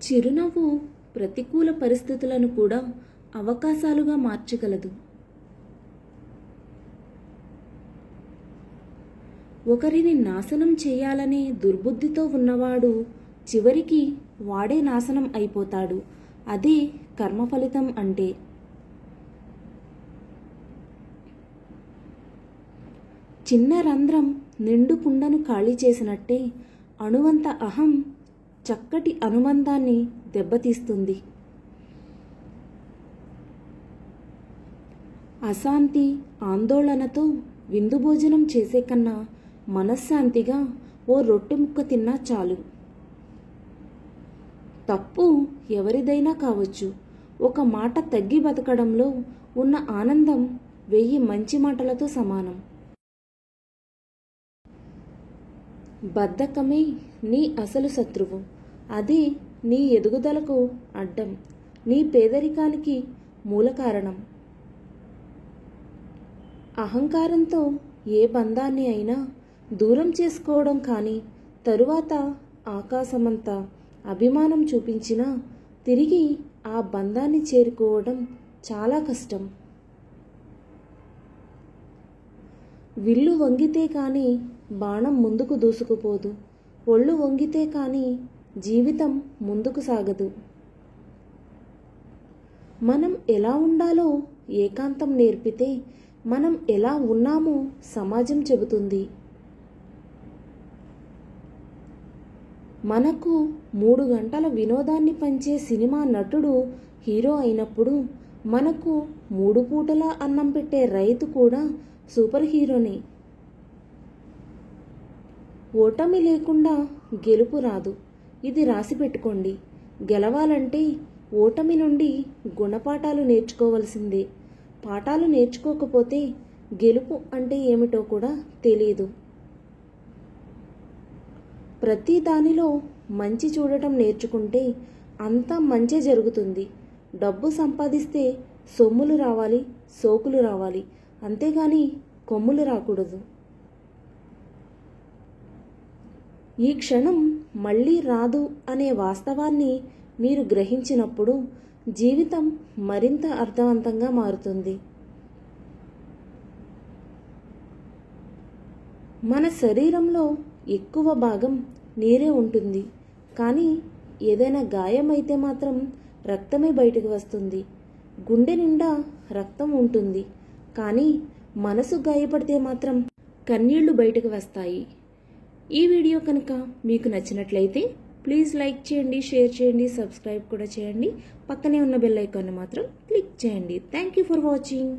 చిరునవ్వు ప్రతికూల పరిస్థితులను కూడా అవకాశాలుగా మార్చగలదు. ఒకరిని నాశనం చేయాలనే దుర్బుద్ధితో ఉన్నవాడు చివరికి వాడే నాశనం అయిపోతాడు. అదే కర్మ ఫలితం అంటే. చిన్న రంధ్రం నిండు కుండను ఖాళీ చేసినట్టే అణువంత అహం చక్కటి అనుబంధాన్ని దెబ్బతీస్తుంది. అశాంతి ఆందోళనతో విందు భోజనం చేసే కన్నా మనశ్శాంతిగా ఓ రొట్టె ముక్క తిన్నా చాలు. తప్పు ఎవరిదైనా కావచ్చు. ఒక మాట తగ్గి బతకడంలో ఉన్న ఆనందం 1000 మంచి మాటలతో సమానం. బద్ధకమే నీ అసలు శత్రువు. అది నీ ఎదుగుదలకు అడ్డం, నీ పేదరికానికి మూల కారణం. అహంకారంతో ఏ బంధాన్ని అయినా దూరం చేసుకోవడం కానీ, తరువాత ఆకాశమంత అభిమానం చూపించినా తిరిగి ఆ బంధాన్ని చేరుకోవడం చాలా కష్టం. విల్లు వంగితే కానీ బాణం ముందుకు దూసుకుపోదు. ఒళ్ళు వంగితే కానీ జీవితం ముందుకు సాగదు. మనం ఎలా ఉండాలో ఏకాంతం నేర్పితే మనం ఎలా ఉన్నామో సమాజం చెబుతుంది. మనకు 3 గంటల వినోదాన్ని పంచే సినిమా నటుడు హీరో అయినప్పుడు మనకు 3 పూటలా అన్నం పెట్టే రైతు కూడా సూపర్ హీరోనే. ఓటమి లేకుండా గెలుపు రాదు. ఇది రాసి పెట్టుకోండి. గెలవాలంటే ఓటమి నుండి గుణపాఠాలు నేర్చుకోవలసిందే. పాఠాలు నేర్చుకోకపోతే గెలుపు అంటే ఏమిటో కూడా తెలియదు. ప్రతి దానిలో మంచి చూడటం నేర్చుకుంటే అంతా మంచే జరుగుతుంది. డబ్బు సంపాదిస్తే సొమ్ములు రావాలి, సోకులు రావాలి, అంతేగాని కొమ్ములు రాకూడదు. ఈ క్షణం మళ్ళీ రాదు అనే వాస్తవాన్ని మీరు గ్రహించినప్పుడు జీవితం మరింత అర్థవంతంగా మారుతుంది. మన శరీరంలో ఎక్కువ భాగం నీరే ఉంటుంది. కానీ ఏదైనా గాయం అయితే మాత్రం రక్తమే బయటకు వస్తుంది. గుండె నిండా రక్తం ఉంటుంది. కానీ మనసు గాయపడితే మాత్రం కన్నీళ్లు బయటకు వస్తాయి. ఈ వీడియో కనుక మీకు నచ్చినట్లయితే ప్లీజ్ లైక్ చేయండి, షేర్ చేయండి, సబ్స్క్రైబ్ కూడా చేయండి. పక్కనే ఉన్న బెల్ ఐకాన్ని మాత్రం క్లిక్ చేయండి. Thank you for watching.